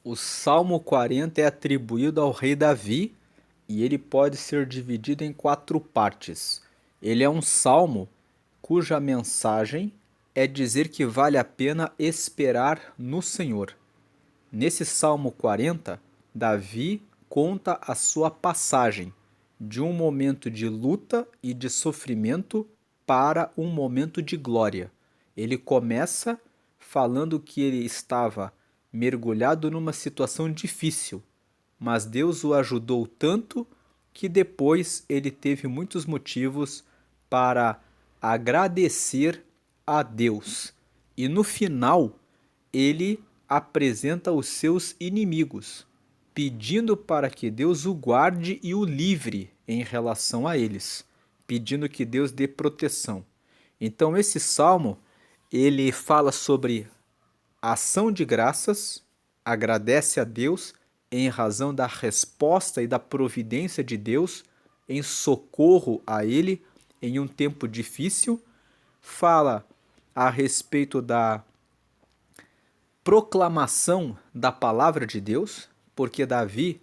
O Salmo 40 é atribuído ao rei Davi e ele pode ser dividido em quatro partes. Ele é um salmo cuja mensagem é dizer que vale a pena esperar no Senhor. Nesse Salmo 40, Davi conta a sua passagem de um momento de luta e de sofrimento para um momento de glória. Ele começa falando que ele estava mergulhado numa situação difícil, mas Deus o ajudou tanto que depois ele teve muitos motivos para agradecer a Deus. E no final, ele apresenta os seus inimigos, pedindo para que Deus o guarde e o livre em relação a eles, pedindo que Deus dê proteção. Então esse salmo, ele fala sobre ação de graças, agradece a Deus em razão da resposta e da providência de Deus em socorro a ele em um tempo difícil, fala a respeito da proclamação da palavra de Deus, porque Davi,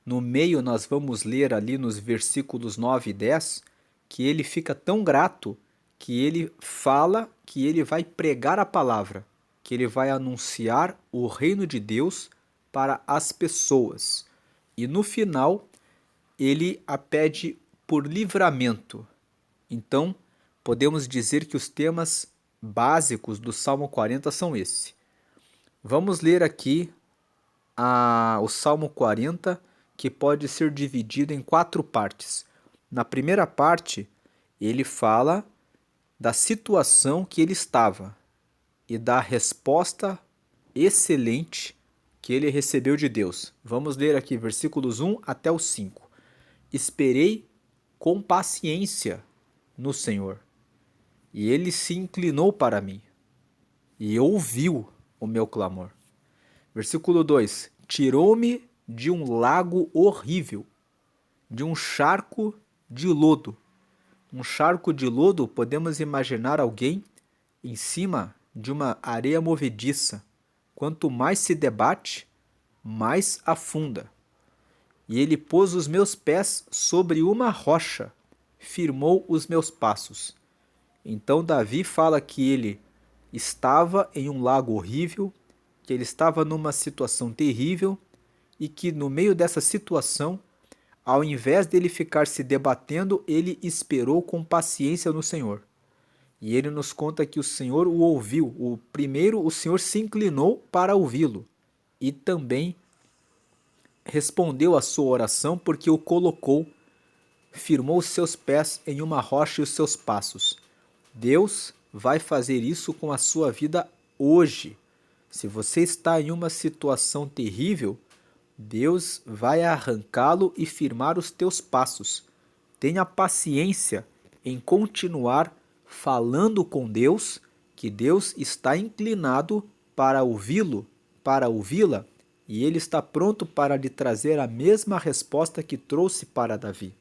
no meio nós vamos ler ali nos versículos 9 e 10, que ele fica tão grato que ele fala que ele vai pregar a palavra, que ele vai anunciar o reino de Deus para as pessoas. E no final, ele a pede por livramento. Então, podemos dizer que os temas básicos do Salmo 40 são esses. Vamos ler aqui o Salmo 40, que pode ser dividido em quatro partes. Na primeira parte, ele fala da situação que ele estava e da resposta excelente que ele recebeu de Deus. Vamos ler aqui versículos 1 até o 5. Esperei com paciência no Senhor, e ele se inclinou para mim e ouviu o meu clamor. Versículo 2: tirou-me de um lago horrível, de um charco de lodo. Um charco de lodo, podemos imaginar alguém em cima de uma areia movediça. Quanto mais se debate, mais afunda. E ele pôs os meus pés sobre uma rocha, firmou os meus passos. Então Davi fala que ele estava em um lago horrível, que ele estava numa situação terrível e que no meio dessa situação, ao invés dele ficar se debatendo, ele esperou com paciência no Senhor. E ele nos conta que o Senhor o ouviu. O Senhor se inclinou para ouvi-lo e também respondeu à sua oração porque o colocou, firmou os seus pés em uma rocha e os seus passos. Deus vai fazer isso com a sua vida hoje. Se você está em uma situação terrível, Deus vai arrancá-lo e firmar os teus passos. Tenha paciência em continuar falando com Deus, que Deus está inclinado para ouvi-lo, para ouvi-la, e ele está pronto para lhe trazer a mesma resposta que trouxe para Davi.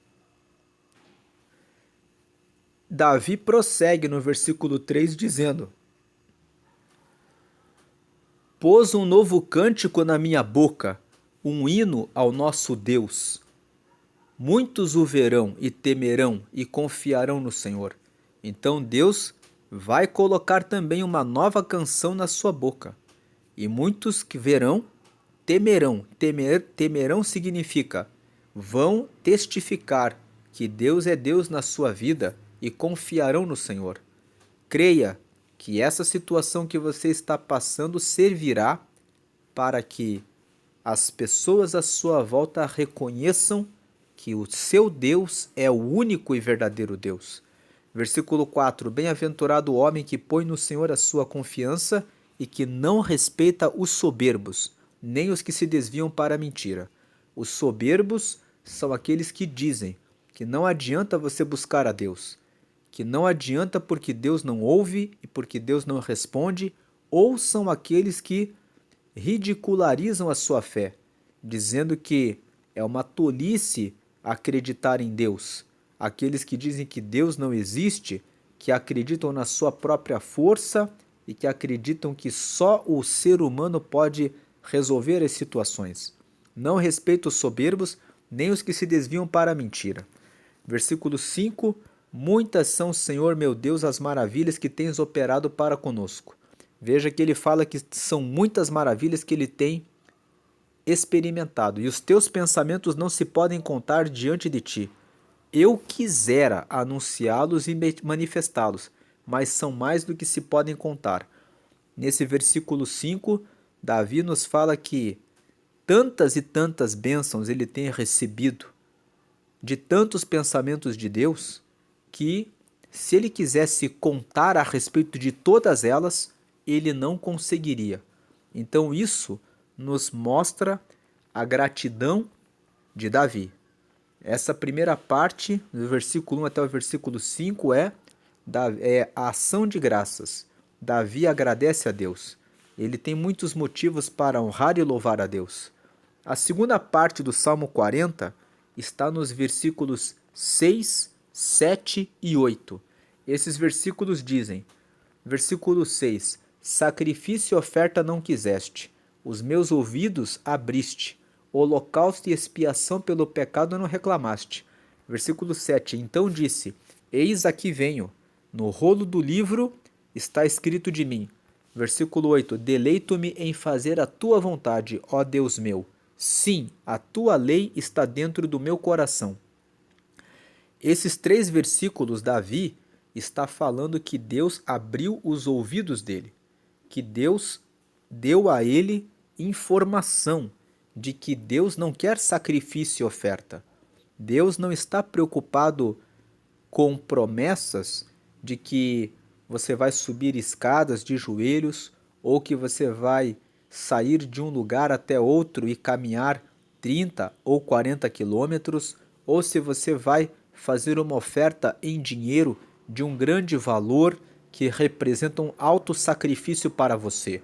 Davi prossegue no versículo 3 dizendo: pôs um novo cântico na minha boca, um hino ao nosso Deus. Muitos o verão e temerão e confiarão no Senhor. Então Deus vai colocar também uma nova canção na sua boca. E muitos que verão, temerão. Temerão significa vão testificar que Deus é Deus na sua vida e confiarão no Senhor. Creia que essa situação que você está passando servirá para que as pessoas à sua volta reconheçam que o seu Deus é o único e verdadeiro Deus. Versículo 4: bem-aventurado o homem que põe no Senhor a sua confiança e que não respeita os soberbos, nem os que se desviam para a mentira. Os soberbos são aqueles que dizem que não adianta você buscar a Deus, que não adianta porque Deus não ouve e porque Deus não responde, ou são aqueles que ridicularizam a sua fé, dizendo que é uma tolice acreditar em Deus. Aqueles que dizem que Deus não existe, que acreditam na sua própria força e que acreditam que só o ser humano pode resolver as situações. Não respeito os soberbos, nem os que se desviam para a mentira. Versículo 5: Muitas são, Senhor meu Deus, as maravilhas que tens operado para conosco. Veja que ele fala que são muitas maravilhas que ele tem experimentado, e os teus pensamentos não se podem contar diante de ti. Eu quisera anunciá-los e manifestá-los, mas são mais do que se podem contar. Nesse versículo 5, Davi nos fala que tantas e tantas bênçãos ele tem recebido de tantos pensamentos de Deus, que se ele quisesse contar a respeito de todas elas, ele não conseguiria. Então isso nos mostra a gratidão de Davi. Essa primeira parte, do versículo 1 até o versículo 5, é a ação de graças. Davi agradece a Deus. Ele tem muitos motivos para honrar e louvar a Deus. A segunda parte do Salmo 40 está nos versículos 6, 7 e 8. Esses versículos dizem, versículo 6, Sacrifício e oferta não quiseste, os meus ouvidos abriste, holocausto e expiação pelo pecado não reclamaste. Versículo 7, então disse, Eis aqui venho, no rolo do livro está escrito de mim. Versículo 8, Deleito-me em fazer a tua vontade, ó Deus meu. Sim, a tua lei está dentro do meu coração. Esses 3 versículos, Davi está falando que Deus abriu os ouvidos dele, que Deus deu a ele informação de que Deus não quer sacrifício e oferta. Deus não está preocupado com promessas de que você vai subir escadas de joelhos ou que você vai sair de um lugar até outro e caminhar 30 ou 40 quilômetros, ou se você vai fazer uma oferta em dinheiro de um grande valor que representa um alto sacrifício para você.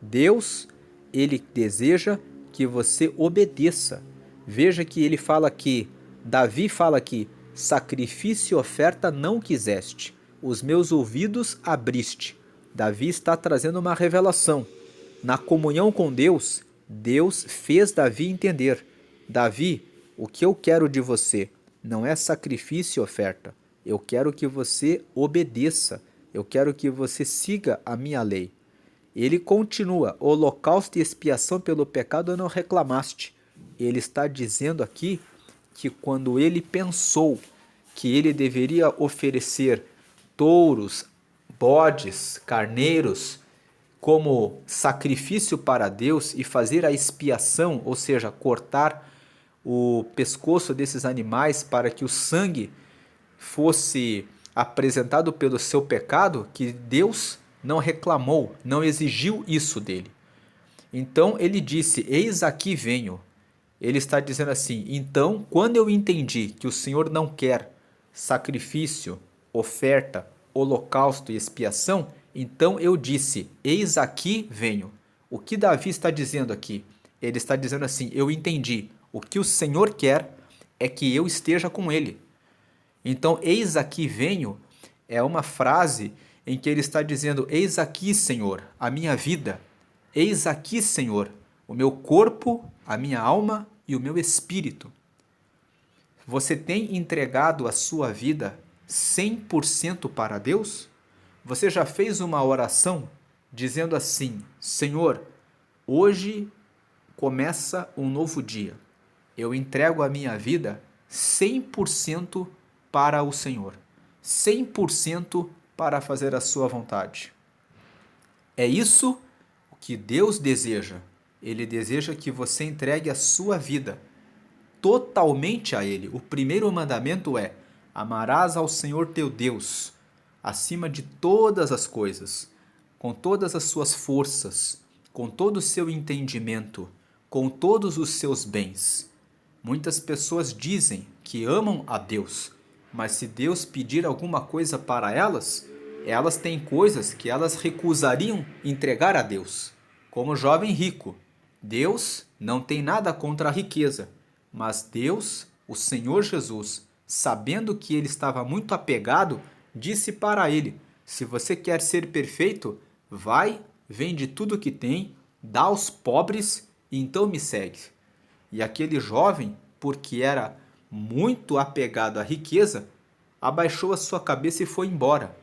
Deus, ele deseja que você obedeça. Veja que ele fala aqui, Davi fala aqui, sacrifício e oferta não quiseste, os meus ouvidos abriste. Davi está trazendo uma revelação. Na comunhão com Deus, Deus fez Davi entender. Davi, o que eu quero de você não é sacrifício e oferta. Eu quero que você obedeça. Eu quero que você siga a minha lei. Ele continua, holocausto e expiação pelo pecado não reclamaste. Ele está dizendo aqui que quando ele pensou que ele deveria oferecer touros, bodes, carneiros, como sacrifício para Deus e fazer a expiação, ou seja, cortar o pescoço desses animais para que o sangue fosse apresentado pelo seu pecado, que Deus não reclamou, não exigiu isso dele. Então ele disse, eis aqui venho. Ele está dizendo assim, então quando eu entendi que o Senhor não quer sacrifício, oferta, holocausto e expiação, então eu disse, eis aqui venho. O que Davi está dizendo aqui? Ele está dizendo assim, eu entendi, o que o Senhor quer é que eu esteja com ele. Então, eis aqui venho é uma frase em que ele está dizendo, eis aqui, Senhor, a minha vida. Eis aqui, Senhor, o meu corpo, a minha alma e o meu espírito. Você tem entregado a sua vida 100% para Deus? Você já fez uma oração dizendo assim, Senhor, hoje começa um novo dia. Eu entrego a minha vida 100% para o Senhor. 100% para fazer a sua vontade. É isso que Deus deseja. Ele deseja que você entregue a sua vida totalmente a Ele. O primeiro mandamento é: amarás ao Senhor teu Deus acima de todas as coisas, com todas as suas forças, com todo o seu entendimento, com todos os seus bens. Muitas pessoas dizem que amam a Deus, mas se Deus pedir alguma coisa para elas, elas têm coisas que elas recusariam entregar a Deus. Como o jovem rico, Deus não tem nada contra a riqueza, mas Deus, o Senhor Jesus, sabendo que ele estava muito apegado, disse para ele: se você quer ser perfeito, vai, vende tudo que tem, dá aos pobres e então me segue. E aquele jovem, porque era muito apegado à riqueza, abaixou a sua cabeça e foi embora.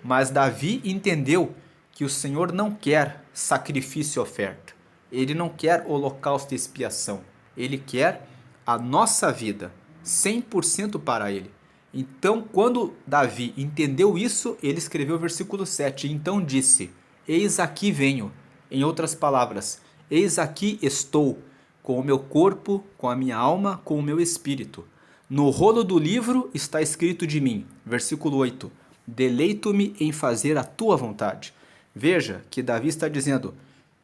Mas Davi entendeu que o Senhor não quer sacrifício e oferta. Ele não quer holocausto e expiação. Ele quer a nossa vida, 100% para ele. Então, quando Davi entendeu isso, ele escreveu o versículo 7. Então disse: Eis aqui venho. Em outras palavras, eis aqui estou, com o meu corpo, com a minha alma, com o meu espírito. No rolo do livro está escrito de mim. Versículo 8. Deleito-me em fazer a tua vontade. Veja que Davi está dizendo: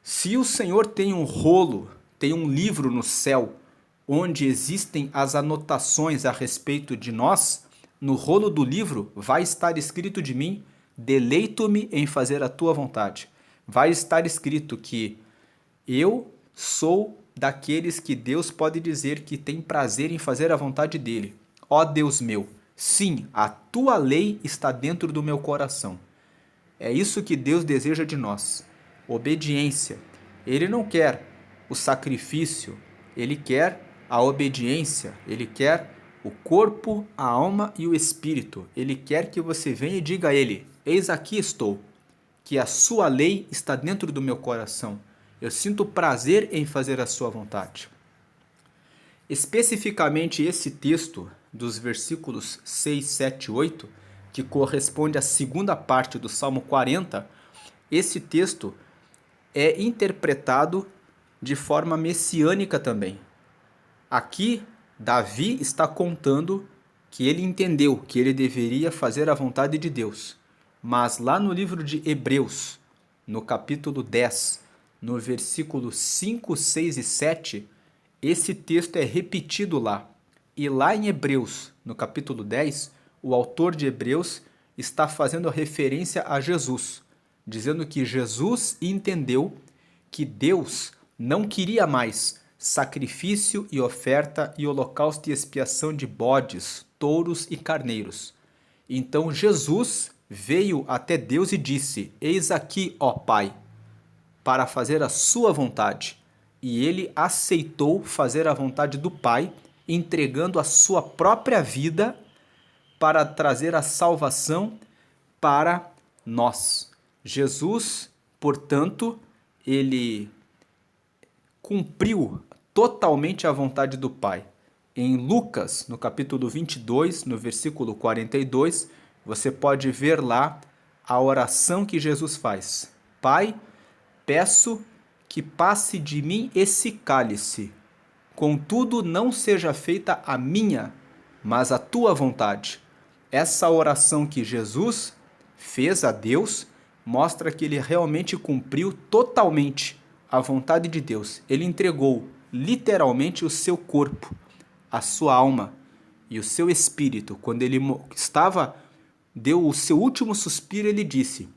se o Senhor tem um rolo, tem um livro no céu, onde existem as anotações a respeito de nós, no rolo do livro vai estar escrito de mim: deleito-me em fazer a tua vontade. Vai estar escrito que eu sou daqueles que Deus pode dizer que tem prazer em fazer a vontade dele. Ó Deus meu, sim, a tua lei está dentro do meu coração. É isso que Deus deseja de nós: obediência. Ele não quer o sacrifício, ele quer a obediência, ele quer o corpo, a alma e o espírito. Ele quer que você venha e diga a ele: eis aqui estou, que a sua lei está dentro do meu coração. Eu sinto prazer em fazer a sua vontade. Especificamente esse texto dos versículos 6, 7 e 8, que corresponde à segunda parte do Salmo 40, esse texto é interpretado de forma messiânica também. Aqui, Davi está contando que ele entendeu que ele deveria fazer a vontade de Deus. Mas lá no livro de Hebreus, no capítulo 10, no versículo 5, 6 e 7, esse texto é repetido lá. E lá em Hebreus, no capítulo 10, o autor de Hebreus está fazendo referência a Jesus, dizendo que Jesus entendeu que Deus não queria mais sacrifício e oferta e holocausto e expiação de bodes, touros e carneiros. Então Jesus veio até Deus e disse: eis aqui, ó Pai, para fazer a sua vontade. E ele aceitou fazer a vontade do Pai, entregando a sua própria vida para trazer a salvação para nós. Jesus, portanto, ele cumpriu totalmente a vontade do Pai. Em Lucas, no capítulo 22, no versículo 42, você pode ver lá a oração que Jesus faz: Pai, peço que passe de mim esse cálice, contudo não seja feita a minha, mas a tua vontade. Essa oração que Jesus fez a Deus mostra que ele realmente cumpriu totalmente a vontade de Deus. Ele entregou literalmente o seu corpo, a sua alma e o seu espírito. Quando ele deu o seu último suspiro, ele disse: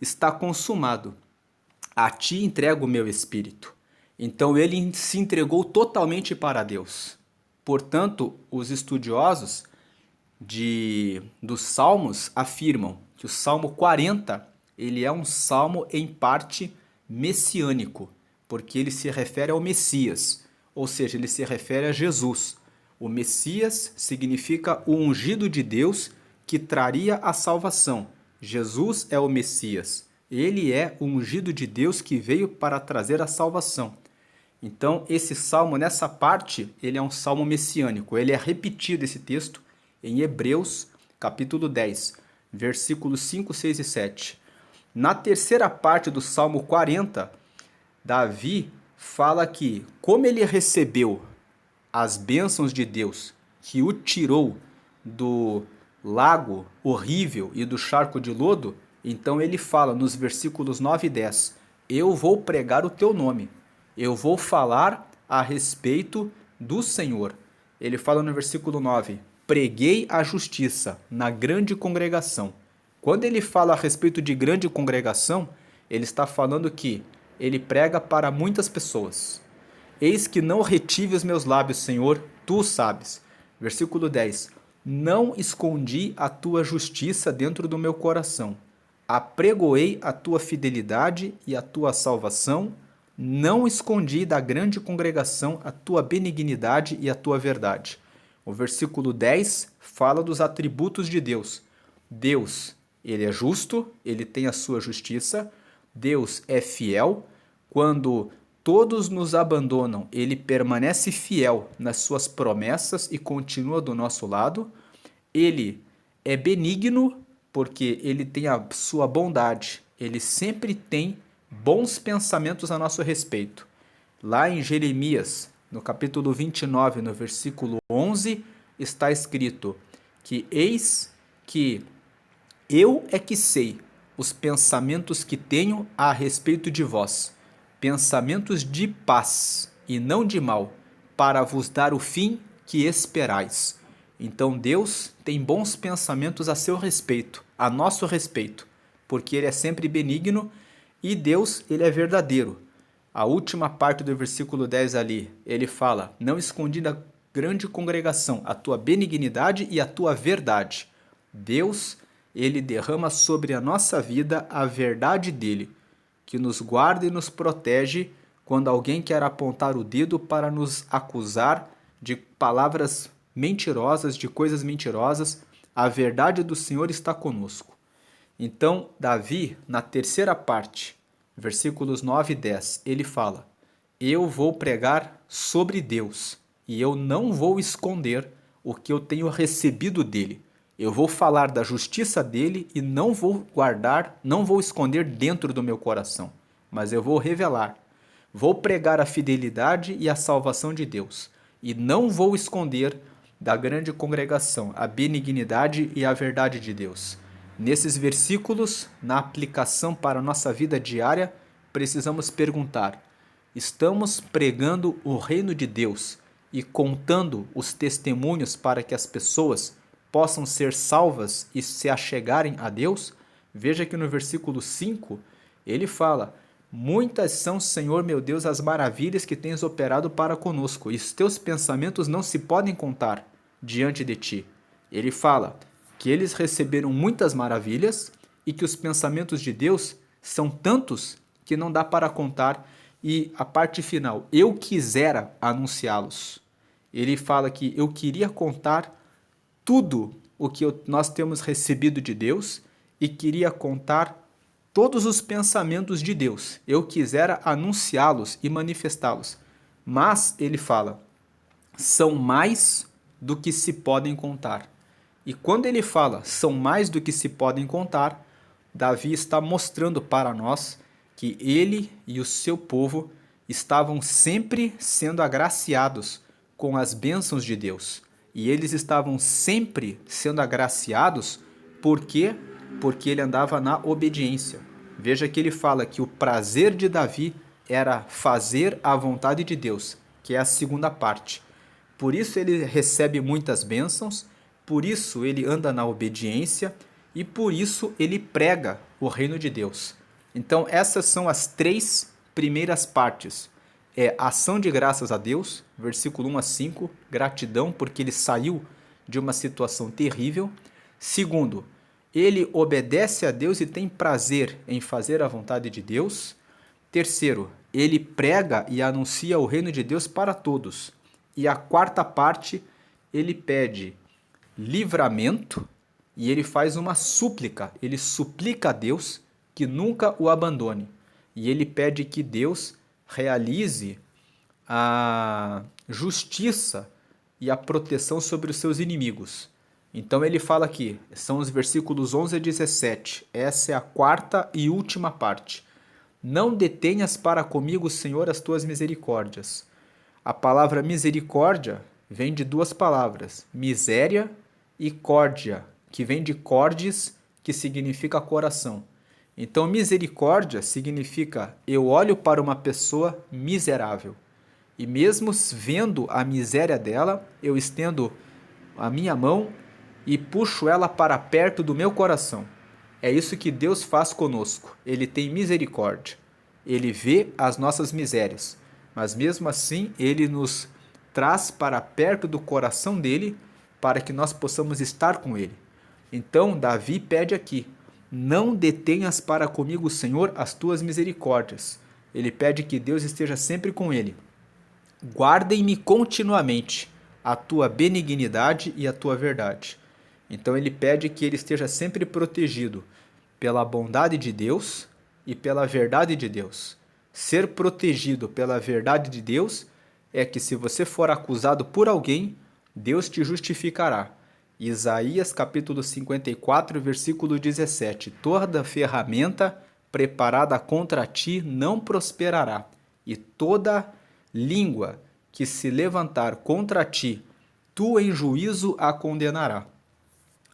está consumado. A ti entrego o meu espírito. Então ele se entregou totalmente para Deus. Portanto, os estudiosos dos Salmos afirmam que o Salmo 40 ele é um salmo em parte messiânico, porque ele se refere ao Messias, ou seja, ele se refere a Jesus. O Messias significa o ungido de Deus que traria a salvação. Jesus é o Messias. Ele é o ungido de Deus que veio para trazer a salvação. Então, esse salmo, nessa parte, ele é um salmo messiânico. Ele é repetido, esse texto, em Hebreus, capítulo 10, versículos 5, 6 e 7. Na terceira parte do Salmo 40, Davi fala que, como ele recebeu as bênçãos de Deus, que o tirou do lago horrível e do charco de lodo, então ele fala nos versículos 9 e 10, eu vou pregar o teu nome, eu vou falar a respeito do Senhor. Ele fala no versículo 9, preguei a justiça na grande congregação. Quando ele fala a respeito de grande congregação, ele está falando que ele prega para muitas pessoas. Eis que não retive os meus lábios, Senhor, tu o sabes. Versículo 10. Não escondi a tua justiça dentro do meu coração. Apregoei a tua fidelidade e a tua salvação não escondi da grande congregação a tua benignidade e a tua verdade. O versículo 10 fala dos atributos de Deus. Deus, ele é justo, ele tem a sua justiça. Deus é fiel. Quando todos nos abandonam, ele permanece fiel nas suas promessas e continua do nosso lado. Ele é benigno, porque ele tem a sua bondade. Ele sempre tem bons pensamentos a nosso respeito. Lá em Jeremias, no capítulo 29, no versículo 11, está escrito que eis que eu é que sei os pensamentos que tenho a respeito de vós, pensamentos de paz e não de mal, para vos dar o fim que esperais. Então Deus tem bons pensamentos a seu respeito, a nosso respeito, porque ele é sempre benigno e Deus, ele é verdadeiro. A última parte do versículo 10 ali, ele fala: não escondi da grande congregação a tua benignidade e a tua verdade. Deus, ele derrama sobre a nossa vida a verdade dele, que nos guarda e nos protege quando alguém quer apontar o dedo para nos acusar de palavras mentirosas, de coisas mentirosas. A verdade do Senhor está conosco. Então, Davi, na terceira parte, versículos 9 e 10, ele fala: eu vou pregar sobre Deus e eu não vou esconder o que eu tenho recebido dele. Eu vou falar da justiça dele e não vou guardar, não vou esconder dentro do meu coração, mas eu vou revelar. Vou pregar a fidelidade e a salvação de Deus e não vou esconder da grande congregação a benignidade e a verdade de Deus. Nesses versículos, na aplicação para a nossa vida diária, precisamos perguntar: estamos pregando o reino de Deus e contando os testemunhos para que as pessoas possam ser salvas e se achegarem a Deus? Veja que no versículo 5, ele fala: muitas são, Senhor meu Deus, as maravilhas que tens operado para conosco, e os teus pensamentos não se podem contar diante de ti. Ele fala que eles receberam muitas maravilhas e que os pensamentos de Deus são tantos que não dá para contar. E a parte final: eu quisera anunciá-los. Ele fala que eu queria contar tudo o que nós temos recebido de Deus e queria contar todos os pensamentos de Deus. Eu quisera anunciá-los e manifestá-los. Mas, ele fala, são mais do que se podem contar. E quando ele fala são mais do que se podem contar, Davi está mostrando para nós que ele e o seu povo estavam sempre sendo agraciados com as bênçãos de Deus. E eles estavam sempre sendo agraciados, por quê? Porque ele andava na obediência. Veja que ele fala que o prazer de Davi era fazer a vontade de Deus, que é a segunda parte. Por isso ele recebe muitas bênçãos, por isso ele anda na obediência e por isso ele prega o reino de Deus. Então essas são as três primeiras partes. É ação de graças a Deus, versículo 1 a 5, gratidão porque ele saiu de uma situação terrível. Segundo, ele obedece a Deus e tem prazer em fazer a vontade de Deus. Terceiro, ele prega e anuncia o reino de Deus para todos. E a quarta parte, ele pede livramento e ele faz uma súplica. Ele suplica a Deus que nunca o abandone. E ele pede que Deus realize a justiça e a proteção sobre os seus inimigos. Então ele fala aqui, são os versículos 11 a 17. Essa é a quarta e última parte. Não detenhas para comigo, Senhor, as tuas misericórdias. A palavra misericórdia vem de duas palavras, miséria e córdia, que vem de cordes, que significa coração. Então, misericórdia significa eu olho para uma pessoa miserável e mesmo vendo a miséria dela, eu estendo a minha mão e puxo ela para perto do meu coração. É isso que Deus faz conosco. Ele tem misericórdia. Ele vê as nossas misérias, mas mesmo assim ele nos traz para perto do coração dele para que nós possamos estar com ele. Então, Davi pede aqui: não detenhas para comigo, Senhor, as tuas misericórdias. ele pede que Deus esteja sempre com ele. Guardem-me continuamente a tua benignidade e a tua verdade. Então ele pede que ele esteja sempre protegido pela bondade de Deus e pela verdade de Deus. Ser protegido pela verdade de Deus é que se você for acusado por alguém, Deus te justificará. Isaías capítulo 54, versículo 17. Toda ferramenta preparada contra ti não prosperará, e toda língua que se levantar contra ti, tu em juízo a condenará.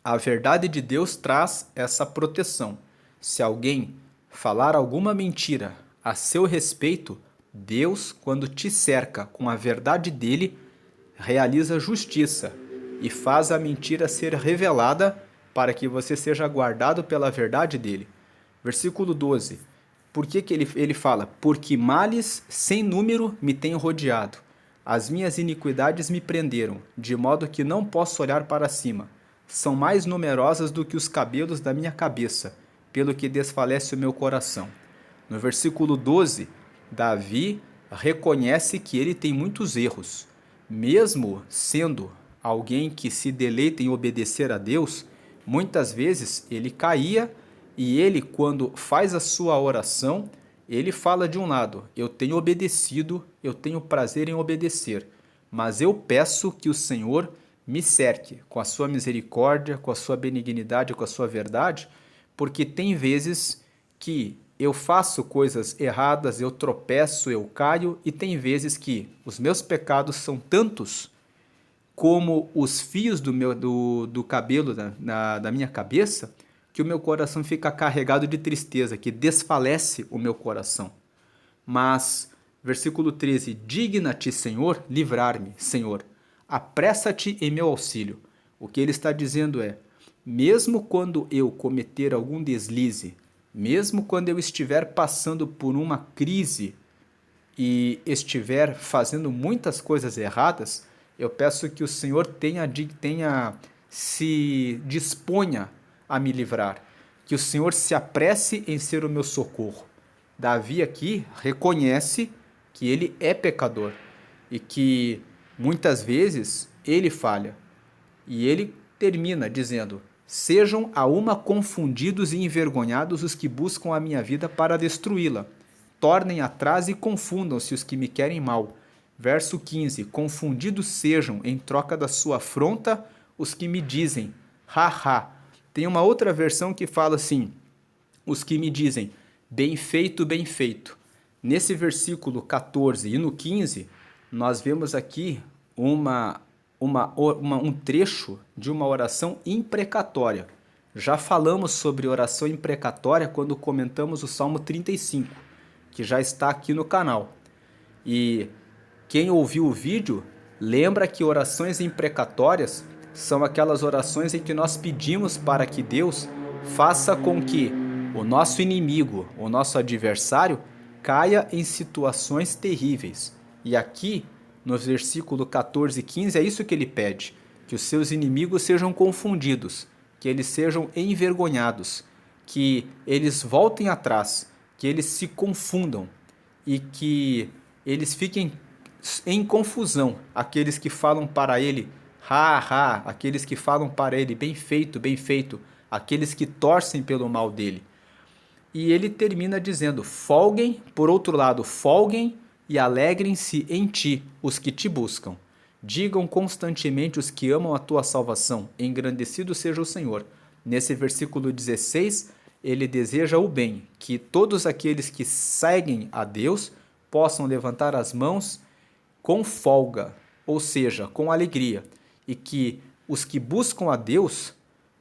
A verdade de Deus traz essa proteção. Se alguém falar alguma mentira a seu respeito, Deus, quando te cerca com a verdade dele, realiza justiça e faz a mentira ser revelada para que você seja guardado pela verdade dele. Versículo 12. Por que ele fala? Porque males sem número me têm rodeado. As minhas iniquidades me prenderam, de modo que não posso olhar para cima. São mais numerosas do que os cabelos da minha cabeça, pelo que desfalece o meu coração. No versículo 12, Davi reconhece que ele tem muitos erros. Mesmo sendo alguém que se deleita em obedecer a Deus, muitas vezes ele caía e ele, quando faz a sua oração, ele fala de um lado: eu tenho obedecido, eu tenho prazer em obedecer, mas eu peço que o Senhor me cerque com a sua misericórdia, com a sua benignidade, com a sua verdade, porque tem vezes que eu faço coisas erradas, eu tropeço, eu caio, e tem vezes que os meus pecados são tantos como os fios do cabelo da minha cabeça, que o meu coração fica carregado de tristeza, que desfalece o meu coração. Mas, versículo 13, digna-te, Senhor, livrar-me, Senhor, apressa-te em meu auxílio. O que ele está dizendo é, mesmo quando eu cometer algum deslize, mesmo quando eu estiver passando por uma crise e estiver fazendo muitas coisas erradas, eu peço que o Senhor se disponha a me livrar, que o Senhor se apresse em ser o meu socorro. Davi aqui reconhece que ele é pecador e que muitas vezes ele falha. E ele termina dizendo: sejam a uma confundidos e envergonhados os que buscam a minha vida para destruí-la. Tornem atrás e confundam-se os que me querem mal. Verso 15: confundidos sejam em troca da sua afronta os que me dizem, ha. Tem uma outra versão que fala assim: os que me dizem, bem feito, bem feito. Nesse versículo 14 e no 15, nós vemos aqui um trecho de uma oração imprecatória. Já falamos sobre oração imprecatória quando comentamos o Salmo 35, que já está aqui no canal. E quem ouviu o vídeo lembra que orações imprecatórias são aquelas orações em que nós pedimos para que Deus faça com que o nosso inimigo, o nosso adversário, caia em situações terríveis. E aqui, nos versículos 14 e 15, é isso que ele pede: que os seus inimigos sejam confundidos, que eles sejam envergonhados, que eles voltem atrás, que eles se confundam e que eles fiquem em confusão, aqueles que falam para ele, ha, aqueles que falam para ele, bem feito, aqueles que torcem pelo mal dele. E ele termina dizendo, folguem, por outro lado, folguem e alegrem-se em ti os que te buscam. Digam constantemente os que amam a tua salvação, engrandecido seja o Senhor. Nesse versículo 16, ele deseja o bem, que todos aqueles que seguem a Deus possam levantar as mãos com folga, ou seja, com alegria, e que os que buscam a Deus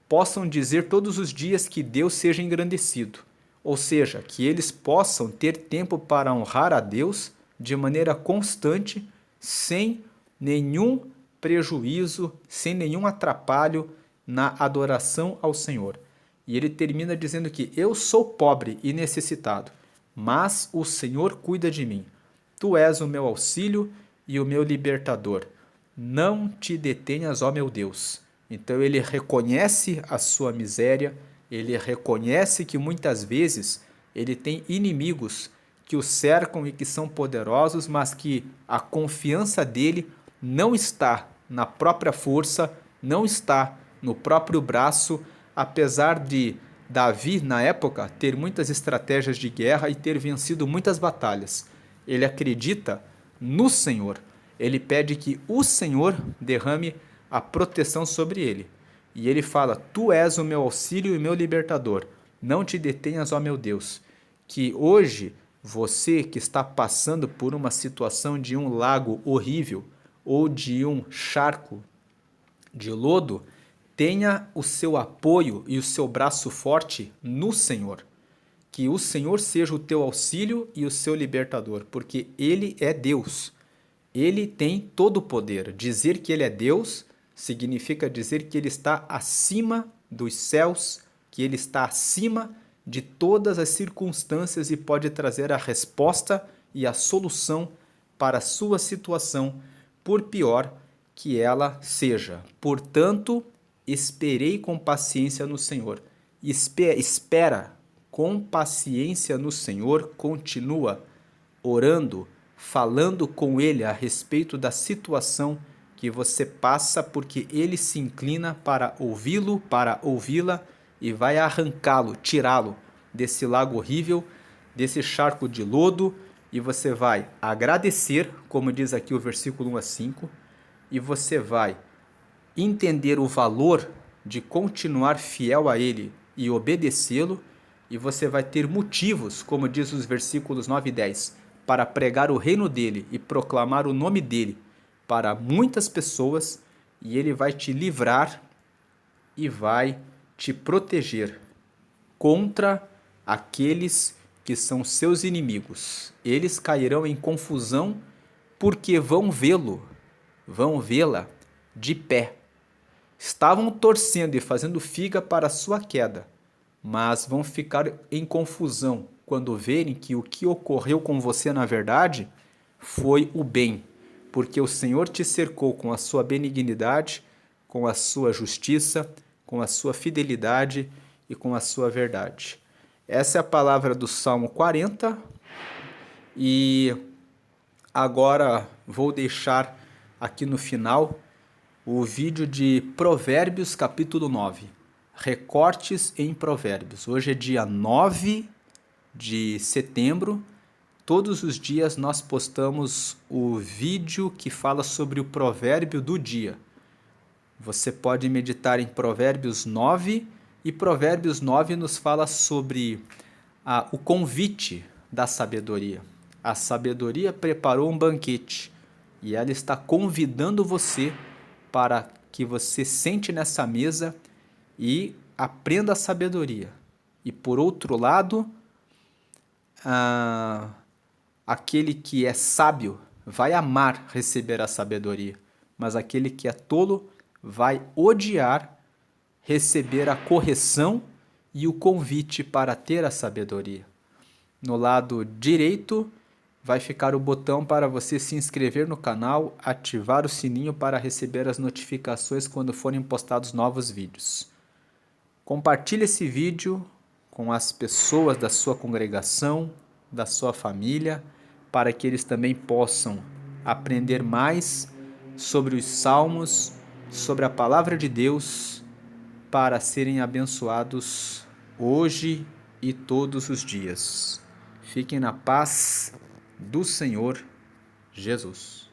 possam dizer todos os dias que Deus seja engrandecido, ou seja, que eles possam ter tempo para honrar a Deus de maneira constante, sem nenhum prejuízo, sem nenhum atrapalho na adoração ao Senhor. E ele termina dizendo que eu sou pobre e necessitado, mas o Senhor cuida de mim. Tu és o meu auxílio e o meu libertador. Não te detenhas, ó meu Deus. Então ele reconhece a sua miséria, ele reconhece que muitas vezes ele tem inimigos que o cercam e que são poderosos, mas que a confiança dele não está na própria força, não está no próprio braço, apesar de Davi, na época, ter muitas estratégias de guerra e ter vencido muitas batalhas. Ele acredita no Senhor. Ele pede que o Senhor derrame a proteção sobre ele. E ele fala: Tu és o meu auxílio e meu libertador. Não te detenhas, ó meu Deus. Que hoje você que está passando por uma situação de um lago horrível ou de um charco de lodo, tenha o seu apoio e o seu braço forte no Senhor. Que o Senhor seja o teu auxílio e o seu libertador, porque Ele é Deus. Ele tem todo o poder. Dizer que Ele é Deus significa dizer que Ele está acima dos céus, que Ele está acima de todas as circunstâncias e pode trazer a resposta e a solução para a sua situação, por pior que ela seja. Portanto, esperei com paciência no Senhor. Espera com paciência no Senhor, continua orando, falando com Ele a respeito da situação que você passa, porque Ele se inclina para ouvi-lo, para ouvi-la e vai arrancá-lo, tirá-lo desse lago horrível, desse charco de lodo, e você vai agradecer, como diz aqui o versículo 1 a 5, e você vai entender o valor de continuar fiel a Ele e obedecê-lo, e você vai ter motivos, como diz os versículos 9 e 10, para pregar o reino dele e proclamar o nome dele para muitas pessoas, e ele vai te livrar e vai te proteger contra aqueles que são seus inimigos. Eles cairão em confusão porque vão vê-la de pé. Estavam torcendo e fazendo figa para a sua queda, mas vão ficar em confusão quando verem que o que ocorreu com você na verdade foi o bem, porque o Senhor te cercou com a sua benignidade, com a sua justiça, com a sua fidelidade e com a sua verdade. Essa é a palavra do Salmo 40 e agora vou deixar aqui no final o vídeo de Provérbios capítulo 9. Recortes em Provérbios. Hoje é dia 9 de setembro. Todos os dias nós postamos o vídeo que fala sobre o provérbio do dia. Você pode meditar em Provérbios 9 e Provérbios 9 nos fala sobre o convite da sabedoria. A sabedoria preparou um banquete e ela está convidando você para que você sente nessa mesa e aprenda a sabedoria. E por outro lado, aquele que é sábio vai amar receber a sabedoria, mas aquele que é tolo vai odiar receber a correção e o convite para ter a sabedoria. No lado direito vai ficar o botão para você se inscrever no canal, ativar o sininho para receber as notificações quando forem postados novos vídeos. Compartilhe esse vídeo com as pessoas da sua congregação, da sua família, para que eles também possam aprender mais sobre os salmos, sobre a palavra de Deus, para serem abençoados hoje e todos os dias. Fiquem na paz do Senhor Jesus.